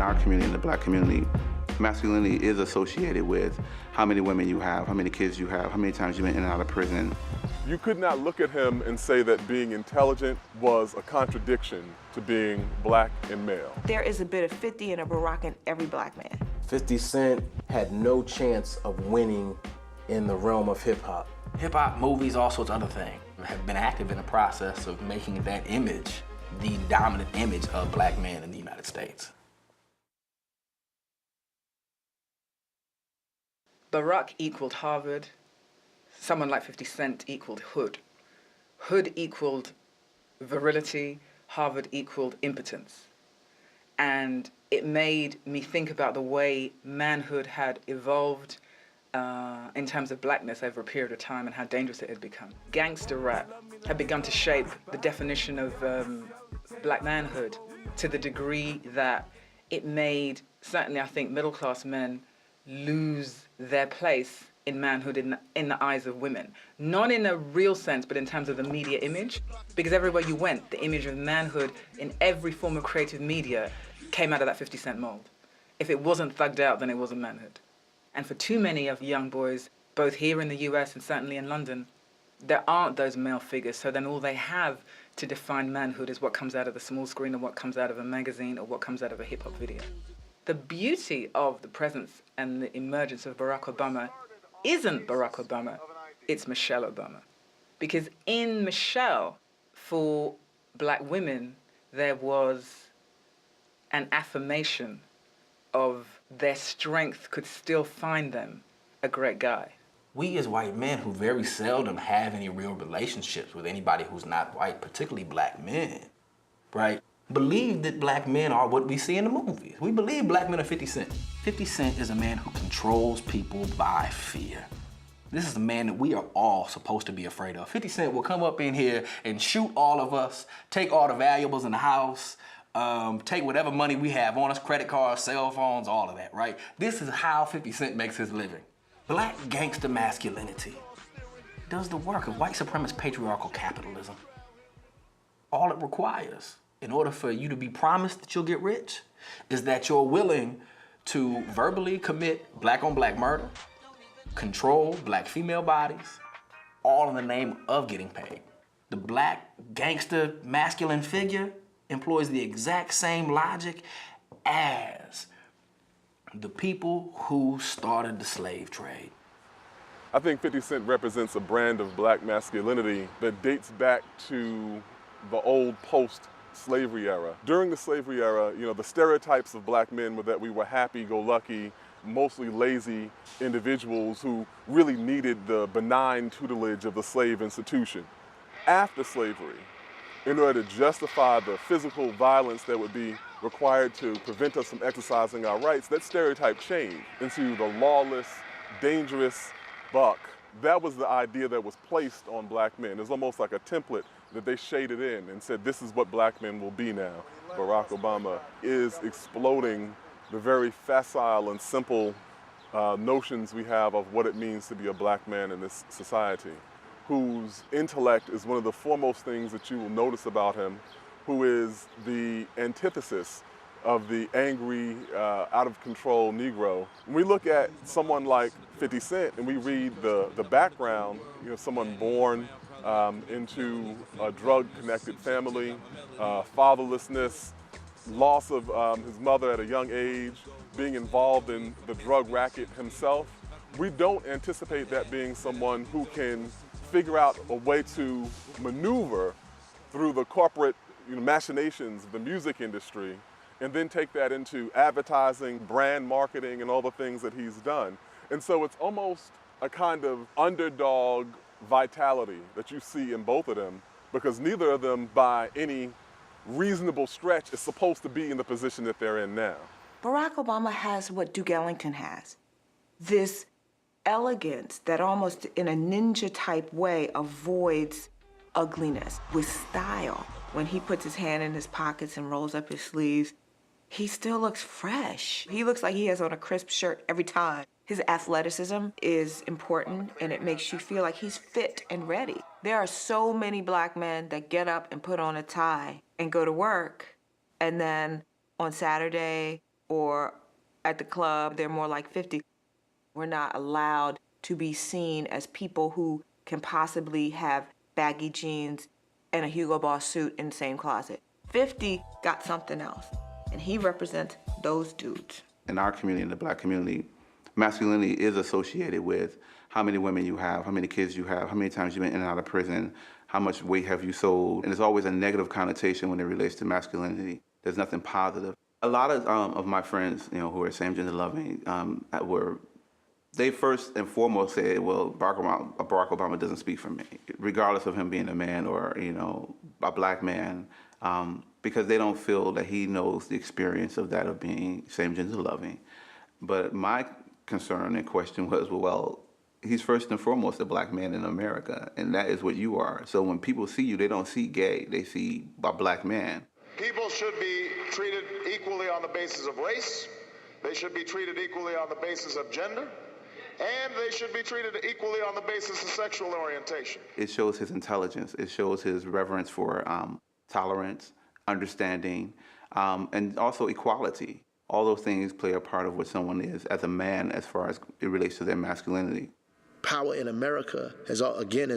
our community, in the black community, masculinity is associated with how many women you have, how many kids you have, how many times you've been in and out of prison. You could not look at him and say that being intelligent was a contradiction to being black and male. There is a bit of 50 and a Barack in every black man. 50 Cent had no chance of winning in the realm of hip-hop. Hip-hop, movies, all sorts of other things have been active in the process of making that image the dominant image of black men in the United States. Barack equaled Harvard. Someone like 50 Cent equaled Hood. Hood equaled virility. Harvard equaled impotence. And it made me think about the way manhood had evolved in terms of blackness over a period of time and how dangerous it had become. Gangster rap had begun to shape the definition of black manhood to the degree that it made, certainly I think, middle-class men lose their place in manhood in the eyes of women. Not in a real sense, but in terms of the media image. Because everywhere you went, the image of manhood in every form of creative media came out of that 50 Cent mold. If it wasn't thugged out, then it wasn't manhood. And for too many of young boys, both here in the US and certainly in London, there aren't those male figures, so then all they have to define manhood is what comes out of the small screen or what comes out of a magazine or what comes out of a hip-hop video. The beauty of the presence and the emergence of Barack Obama isn't Barack Obama, it's Michelle Obama. Because in Michelle, for black women, there was an affirmation of their strength could still find them a great guy. We as white men who very seldom have any real relationships with anybody who's not white, particularly black men, right, believe that black men are what we see in the movies. We believe black men are 50 Cent. 50 Cent is a man who controls people by fear. This is a man that we are all supposed to be afraid of. 50 Cent will come up in here and shoot all of us, take all the valuables in the house, take whatever money we have on us, credit cards, cell phones, all of that, right? This is how 50 Cent makes his living. Black gangster masculinity does the work of white supremacist patriarchal capitalism. All it requires in order for you to be promised that you'll get rich is that you're willing to verbally commit black on black murder, control black female bodies, all in the name of getting paid. The black gangster masculine figure employs the exact same logic as the people who started the slave trade. I think 50 Cent represents a brand of black masculinity that dates back to the old post-slavery era. During the slavery era, you know, the stereotypes of black men were that we were happy-go-lucky, mostly lazy individuals who really needed the benign tutelage of the slave institution. After slavery, in order to justify the physical violence that would be required to prevent us from exercising our rights, that stereotype changed into the lawless, dangerous buck. That was the idea that was placed on black men. It was almost like a template that they shaded in and said, this is what black men will be now. Barack Obama is exploding the very facile and simple notions we have of what it means to be a black man in this society, whose intellect is one of the foremost things that you will notice about him, who is the antithesis of the angry, out-of-control Negro. When we look at someone like 50 Cent and we read the background, you know, someone born into a drug-connected family, fatherlessness, loss of his mother at a young age, being involved in the drug racket himself, we don't anticipate that being someone who can figure out a way to maneuver through the corporate machinations of the music industry and then take that into advertising, brand marketing, and all the things that he's done. And so it's almost a kind of underdog vitality that you see in both of them, because neither of them, by any reasonable stretch, is supposed to be in the position that they're in now. Barack Obama has what Duke Ellington has. This elegance that almost in a ninja-type way avoids ugliness with style. When he puts his hand in his pockets and rolls up his sleeves, he still looks fresh. He looks like he has on a crisp shirt every time. His athleticism is important, and it makes you feel like he's fit and ready. There are so many black men that get up and put on a tie and go to work, and then on Saturday or at the club, they're more like 50. We're not allowed to be seen as people who can possibly have baggy jeans and a Hugo Boss suit in the same closet. 50 got something else, and he represents those dudes. In our community, in the black community, masculinity is associated with how many women you have, how many kids you have, how many times you've been in and out of prison, how much weight have you sold. And there's always a negative connotation when it relates to masculinity. There's nothing positive. A lot of my friends, who are same gender loving, they first and foremost said, well, Barack Obama doesn't speak for me, regardless of him being a man or, a black man, because they don't feel that he knows the experience of that of being same gender loving. But my concern and question was, well, he's first and foremost a black man in America, and that is what you are. So when people see you, they don't see gay, they see a black man. People should be treated equally on the basis of race. They should be treated equally on the basis of gender. And they should be treated equally on the basis of sexual orientation. It shows his intelligence. It shows his reverence for tolerance, understanding, and also equality. All those things play a part of what someone is as a man as far as it relates to their masculinity. Power in America has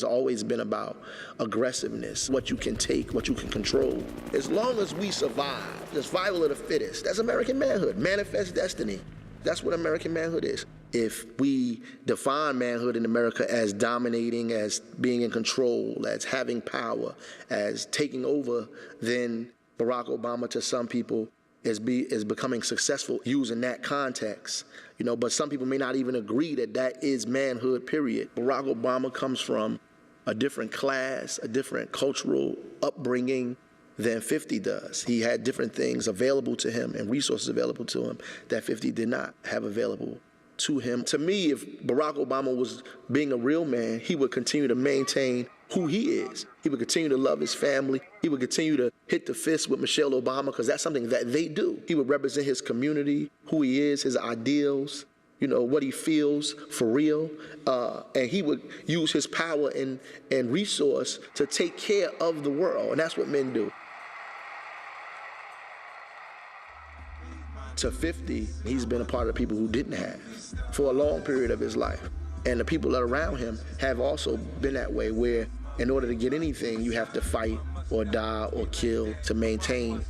always been about aggressiveness, what you can take, what you can control. As long as we survive, the survival of the fittest, that's American manhood, manifest destiny. That's what American manhood is. If we define manhood in America as dominating, as being in control, as having power, as taking over, then Barack Obama to some people is becoming successful using that context. But some people may not even agree that that is manhood, period. Barack Obama comes from a different class, a different cultural upbringing than 50 does. He had different things available to him and resources available to him that 50 did not have available to him. To me, if Barack Obama was being a real man, he would continue to maintain who he is. He would continue to love his family. He would continue to hit the fist with Michelle Obama, because that's something that they do. He would represent his community, who he is, his ideals, what he feels for real. And he would use his power and resource to take care of the world. And that's what men do. To 50, he's been a part of the people who didn't have for a long period of his life. And the people around him have also been that way, where in order to get anything, you have to fight or die or kill to maintain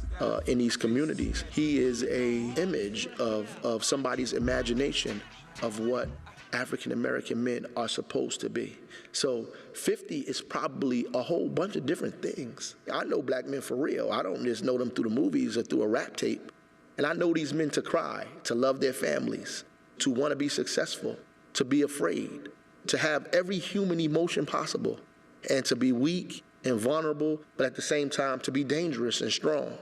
in these communities. He is an image of somebody's imagination of what African-American men are supposed to be. So 50 is probably a whole bunch of different things. I know black men for real. I don't just know them through the movies or through a rap tape. And I know these men to cry, to love their families, to want to be successful, to be afraid, to have every human emotion possible, and to be weak and vulnerable, but at the same time to be dangerous and strong.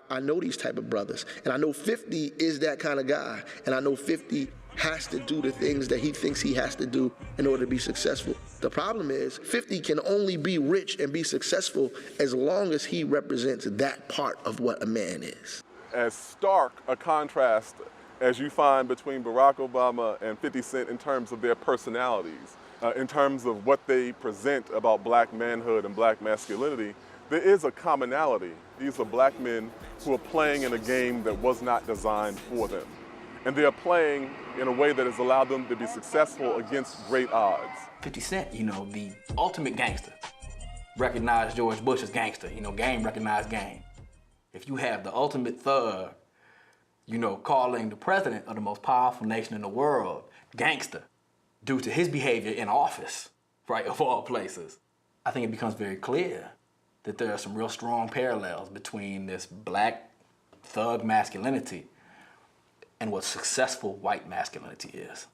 I know these type of brothers, and I know 50 is that kind of guy, and I know 50 has to do the things that he thinks he has to do in order to be successful. The problem is 50 can only be rich and be successful as long as he represents that part of what a man is. As stark a contrast as you find between Barack Obama and 50 Cent in terms of their personalities, in terms of what they present about black manhood and black masculinity, there is a commonality. These are black men who are playing in a game that was not designed for them. And they are playing in a way that has allowed them to be successful against great odds. 50 Cent, the ultimate gangster. Recognized George Bush as gangster, game recognized game. If you have the ultimate thug, calling the president of the most powerful nation in the world gangster due to his behavior in office, right, of all places, I think it becomes very clear that there are some real strong parallels between this black thug masculinity and what successful white masculinity is.